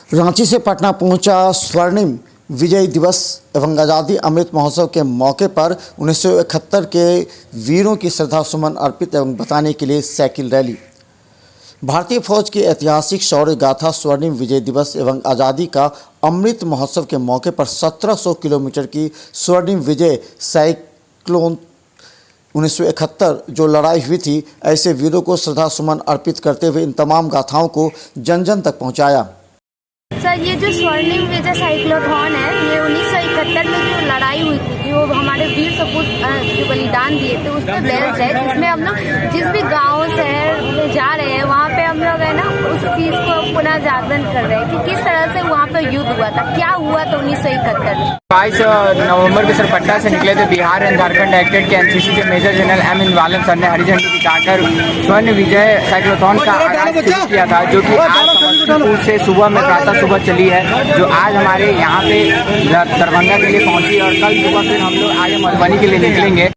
रांची से पटना पहुंचा स्वर्णिम विजय दिवस एवं आज़ादी अमृत महोत्सव के मौके पर 1971 के वीरों की श्रद्धा सुमन अर्पित एवं बताने के लिए साइकिल रैली। भारतीय फौज की ऐतिहासिक शौर्य गाथा स्वर्णिम विजय दिवस एवं आज़ादी का अमृत महोत्सव के मौके पर 1700 किलोमीटर की स्वर्णिम विजय साइक्लोन 1971 जो लड़ाई हुई थी, ऐसे वीरों को श्रद्धा सुमन अर्पित करते हुए इन तमाम गाथाओं को जन जन तक पहुँचाया। सर, ये जो स्वर्णिम विजय साइक्लोथॉन है, ये 1971 में जो लड़ाई हुई थी, जो हमारे वीर सपूत जो बलिदान दिए थे, उस पर बेस्ड है, जिसमें हम लोग जिस भी गांव शहर में जा रहे हैं, वहाँ पे हम लोग है ना उस चीज़ को पुनः जागरण कर रहे हैं कि किस तरह से वहाँ पे युद्ध हुआ था, क्या हुआ था 1971 में। 22 नवंबर को सर पटना से निकले थे बिहार एंड झारखंड एक्टेड के एनसीसी के मेजर जनरल एम इन वालम सर ने हरी झंडी दिखाकर स्वर्ण विजय साइक्लोथॉन का आगाज शुरू किया था, जो कि आज समस्तीपुर से सुबह में प्रातः सुबह चली है, जो आज हमारे यहाँ पे दरभंगा के लिए पहुंची और कल सुबह फिर हम लोग आगे मधुबनी के लिए निकलेंगे।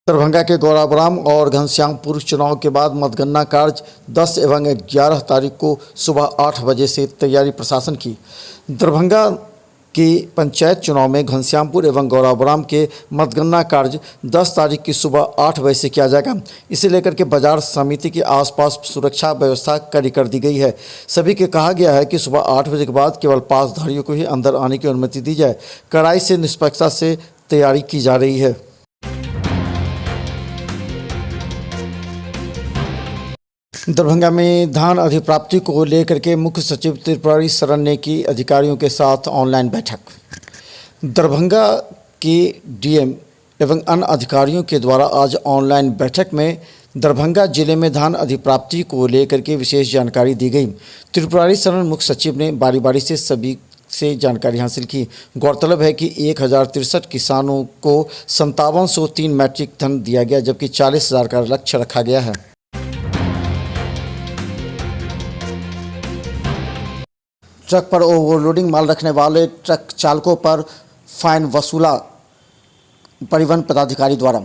दरभंगा के गौराबराम और घनश्यामपुर चुनाव के बाद मतगणना कार्य 10 एवं 11 तारीख को सुबह 8 बजे से तैयारी प्रशासन की। दरभंगा की पंचायत चुनाव में घनश्यामपुर एवं गौराबराम के मतगणना कार्य 10 तारीख की सुबह 8 बजे से किया जाएगा। इसे लेकर के बाजार समिति के आसपास सुरक्षा व्यवस्था कड़ी कर दी गई है। सभी के कहा गया है कि सुबह 8 बजे के बाद केवल पासधारियों को ही अंदर आने की अनुमति दी जाए। कड़ाई से निष्पक्षता से तैयारी की जा रही है। दरभंगा में धान अधिप्राप्ति को लेकर के मुख्य सचिव त्रिपुरारी शरण ने की अधिकारियों के साथ ऑनलाइन बैठक। दरभंगा के डीएम एवं अन्य अधिकारियों के द्वारा आज ऑनलाइन बैठक में दरभंगा जिले में धान अधिप्राप्ति को लेकर के विशेष जानकारी दी गई। त्रिपुरारी शरण मुख्य सचिव ने बारी बारी से सभी से जानकारी हासिल की। गौरतलब है कि 1063 किसानों को 5703 मैट्रिक टन दिया गया, जबकि 40,000 का लक्ष्य रखा गया है। ट्रक पर ओवरलोडिंग माल रखने वाले ट्रक चालकों पर फाइन वसूला परिवहन पदाधिकारी द्वारा।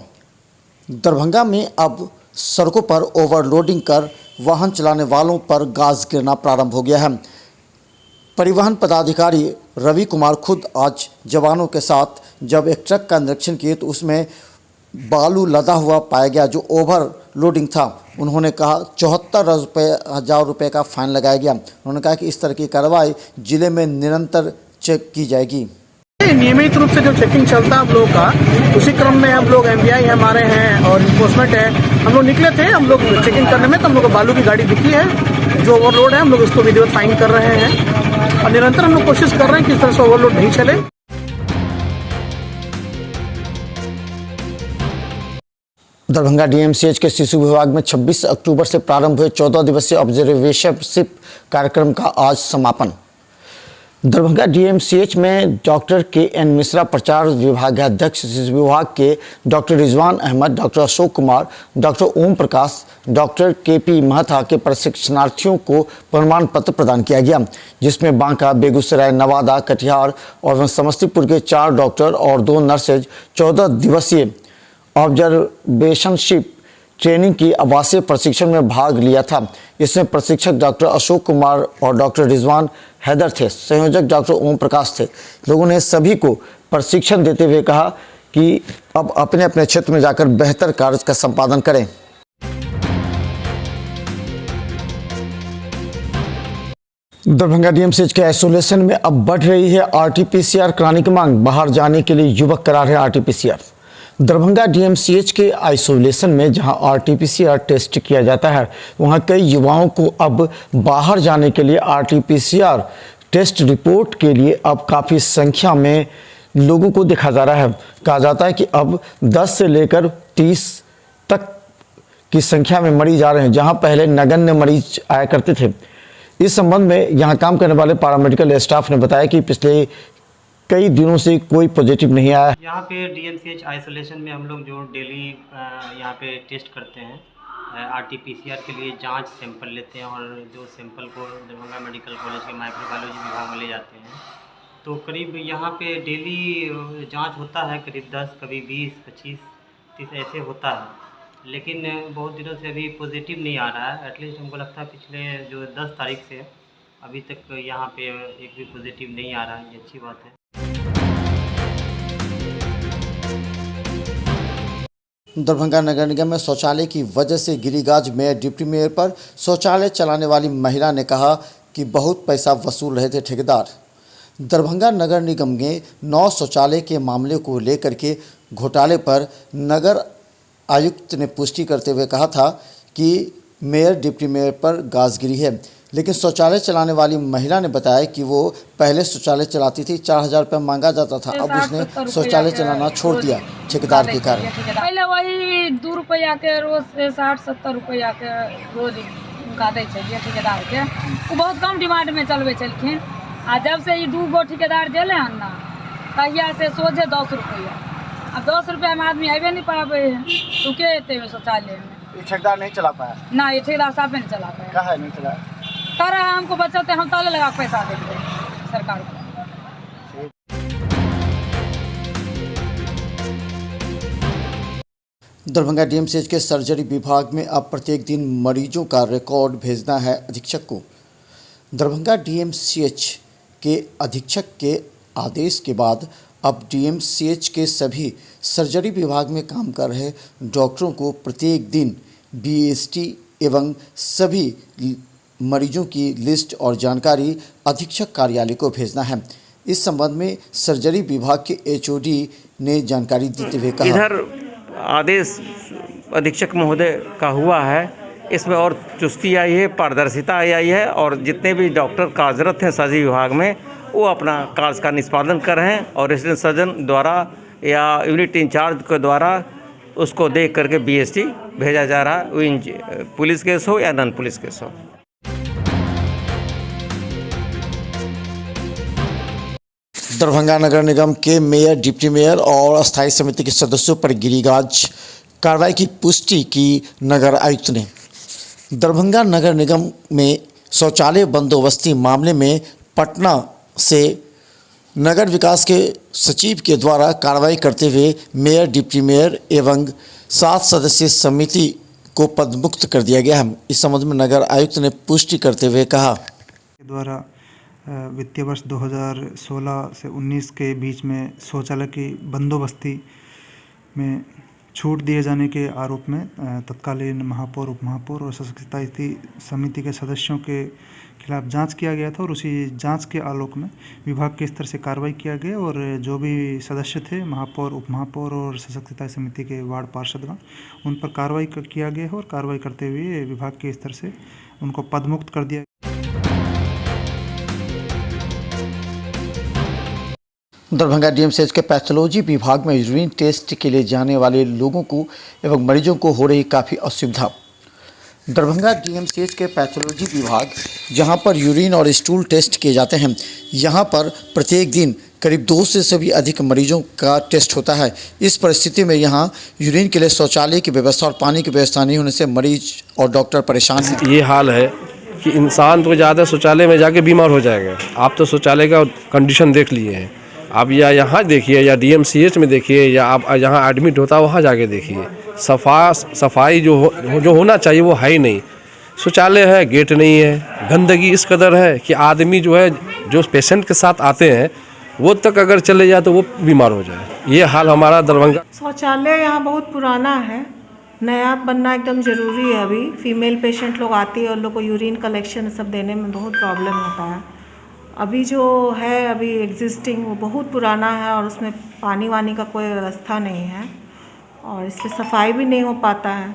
दरभंगा में अब सड़कों पर ओवरलोडिंग कर वाहन चलाने वालों पर गाज गिरना प्रारंभ हो गया है। परिवहन पदाधिकारी रवि कुमार खुद आज जवानों के साथ जब एक ट्रक का निरीक्षण किए तो उसमें बालू लदा हुआ पाया गया, जो ओवर लोडिंग था। उन्होंने कहा 74,000 रुपये का फाइन लगाया गया। उन्होंने कहा कि इस तरह की कार्रवाई जिले में निरंतर चेक की जाएगी। नियमित रूप से जो चेकिंग चलता है हम लोग का, उसी क्रम में हम लोग एमबीआई हमारे हैं और इन्फोर्समेंट है, हम लोग निकले थे। हम लोग चेकिंग करने में तो हम लोग को बालू की गाड़ी दिखी है जो ओवरलोड है, हम लोग उसको विधिवत फाइन कर रहे हैं और निरंतर हम लोग कोशिश कर रहे हैं कि इस तरह से ओवरलोड नहीं चले। दरभंगा डीएमसीएच के शिशु विभाग में 26 अक्टूबर से प्रारंभ हुए 14 दिवसीय ऑब्जर्वेशनशिप कार्यक्रम का आज समापन। दरभंगा डीएमसीएच में डॉक्टर के.एन. मिश्रा, प्रचार विभागाध्यक्ष, शिशु विभाग के doctor Rizwan Ahmed, doctor Ashok Kumar, doctor Om Prakash, doctor K P. Mahatha के प्रशिक्षणार्थियों को प्रमाण पत्र प्रदान किया गया, जिसमें बांका, बेगूसराय, नवादा, कटिहार और समस्तीपुर के 4 डॉक्टर और 2 नर्सेज 14 दिवसीय ऑब्जर्वेशनशिप ट्रेनिंग की आवासीय प्रशिक्षण में भाग लिया था। इसमें प्रशिक्षक डॉक्टर अशोक कुमार और डॉक्टर रिजवान हैदर थे। संयोजक डॉक्टर ओम प्रकाश थे। लोगों ने सभी को प्रशिक्षण देते हुए कहा कि अब अपने अपने क्षेत्र में जाकर बेहतर कार्य का संपादन करें। दरभंगा डीएमसीएच के आइसोलेशन में अब बढ़ रही है आरटीपीसीआर कराने की मांग। बाहर जाने के लिए युवक करा रहे आरटीपीसीआर। दरभंगा डीएमसीएच के आइसोलेशन में जहां आरटीपीसीआर टेस्ट किया जाता है, वहां कई युवाओं को अब बाहर जाने के लिए आरटीपीसीआर टेस्ट रिपोर्ट के लिए अब काफ़ी संख्या में लोगों को देखा जा रहा है। कहा जाता है कि अब 10 से लेकर 30 तक की संख्या में मरीज आ रहे हैं, जहां पहले नगण्य मरीज आया करते थे। इस संबंध में यहां काम करने वाले पैरामेडिकल स्टाफ ने बताया कि पिछले कई दिनों से कोई पॉजिटिव नहीं आया। यहाँ पे डीएमसीएच आइसोलेशन में हम लोग जो डेली यहाँ पे टेस्ट करते हैं आरटीपीसीआर के लिए जांच सैंपल लेते हैं और जो सैंपल को दरभंगा मेडिकल कॉलेज के माइक्रोबायोलॉजी विभाग में ले जाते हैं। तो करीब यहाँ पे डेली जांच होता है, करीब 10, कभी 20, 25, 30 ऐसे होता है। लेकिन बहुत दिनों से अभी पॉजिटिव नहीं आ रहा है। एटलीस्ट हमको लगता है पिछले जो 10 तारीख से अभी तक यहाँ पे एक भी पॉजिटिव नहीं आ रहा है। ये अच्छी बात है। दरभंगा नगर निगम में शौचालय की वजह से गिरिराज मेयर डिप्टी मेयर पर शौचालय चलाने वाली महिला ने कहा कि बहुत पैसा वसूल रहे थे ठेकेदार। दरभंगा नगर निगम में 9 शौचालय के मामले को लेकर के घोटाले पर नगर आयुक्त ने पुष्टि करते हुए कहा था कि मेयर डिप्टी मेयर पर गाजगिरी है, लेकिन शौचालय चलाने वाली महिला ने बताया कि वो पहले शौचालय चलाती थी, 4,000 रुपये मांगा जाता था, अब उसने शौचालय चलाना छोड़ दिया ठेकेदार के कारण। पहले वही 2 रुपया के रोज से 60-70 रुपया के रोज गादै छलिए ठेकेदार के। वो बहुत कम डिमांड में चलबे छलखिन। आ जब से 2 गो ठेकेदार जेले हन ना, तहिया से सोझे 10 रुपया। अब 10 रुपया में आदमी आबे नहीं पाबे है, तो के एते शौचालय में। ये ठेकेदार नहीं चला पाया ना, ये ठेकेदार साफ नहीं चला पाया। कहा है नहीं चला कर रहा है, हमको बचाते, हम ताले लगा पैसा देते सरकार को। दरभंगा डीएमसीएच के सर्जरी विभाग में अब प्रत्येक दिन मरीजों का रिकॉर्ड भेजना है अधीक्षक को। दरभंगा डीएमसीएच के अधीक्षक के आदेश के बाद अब डीएमसीएच के सभी सर्जरी विभाग में काम कर रहे डॉक्टरों को प्रत्येक दिन बीएसटी एवं सभी मरीजों की लिस्ट और जानकारी अधीक्षक कार्यालय को भेजना है। इस संबंध में सर्जरी विभाग के एचओडी ने जानकारी देते हुए कहा, इधर आदेश अधीक्षक महोदय का हुआ है, इसमें और चुस्ती आई है, पारदर्शिता आई है और जितने भी डॉक्टर कार्यरत हैं सर्जरी विभाग में वो अपना कार्य का निष्पादन कर रहे हैं और रेजिडेंट सर्जन द्वारा या यूनिट इंचार्ज के द्वारा उसको देख करके बीएसटी भेजा जा रहा है, वो पुलिस केस हो या नॉन पुलिस केस हो। दरभंगा नगर निगम के मेयर, डिप्टी मेयर और अस्थायी समिति के सदस्यों पर गिरिराज कार्रवाई की पुष्टि की नगर आयुक्त ने। दरभंगा नगर निगम में शौचालय बंदोबस्ती मामले में पटना से नगर विकास के सचिव के द्वारा कार्रवाई करते हुए मेयर, डिप्टी मेयर एवं 7 सदस्यीय समिति को पदमुक्त कर दिया गया है। इस संबंध में नगर आयुक्त ने पुष्टि करते हुए कहा, द्वारा वित्तीय वर्ष 2016 से 19 के बीच में शौचालय की बंदोबस्ती में छूट दिए जाने के आरोप में तत्कालीन महापौर, उप महापौर और सदस्यता समिति के सदस्यों के खिलाफ जांच किया गया था और उसी जांच के आलोक में विभाग के स्तर से कार्रवाई किया गया और जो भी सदस्य थे, महापौर, उप महापौर और सदस्यता समिति के वार्ड पार्षदगण, उन पर कार्रवाई किया गया है और कार्रवाई करते हुए विभाग के स्तर से उनको पदमुक्त कर दिया। दरभंगा डीएमसीएच के पैथोलॉजी विभाग में यूरिन टेस्ट के लिए जाने वाले लोगों को एवं मरीजों को हो रही काफ़ी असुविधा। दरभंगा डीएमसीएच के पैथोलॉजी विभाग, जहां पर यूरिन और स्टूल टेस्ट किए जाते हैं, यहां पर प्रत्येक दिन करीब 200 से भी अधिक मरीजों का टेस्ट होता है। इस परिस्थिति में यहां यूरिन के लिए शौचालय की व्यवस्था और पानी की व्यवस्था नहीं होने से मरीज और डॉक्टर परेशान हैं। ये हाल है कि इंसान तो ज़्यादा शौचालय में जाके बीमार हो जाएगा। आप तो शौचालय का कंडीशन देख लिए हैं, आप या यहाँ देखिए या डीएमसीएच में देखिए या आप जहाँ एडमिट होता है वहाँ जाके देखिए। सफाई जो होना चाहिए वो है ही नहीं। शौचालय है, गेट नहीं है, गंदगी इस कदर है कि आदमी जो है, जो पेशेंट के साथ आते हैं वो तक अगर चले जाए तो वो बीमार हो जाए। ये हाल हमारा दरभंगा। शौचालय यहाँ बहुत पुराना है, नया बनना एकदम ज़रूरी है। अभी फीमेल पेशेंट लोग आती है और लोग को यूरिन कलेक्शन सब देने में बहुत प्रॉब्लम होता है। अभी जो है अभी एग्जिस्टिंग वो बहुत पुराना है और उसमें पानी वानी का कोई व्यवस्था नहीं है और इसकी सफाई भी नहीं हो पाता है।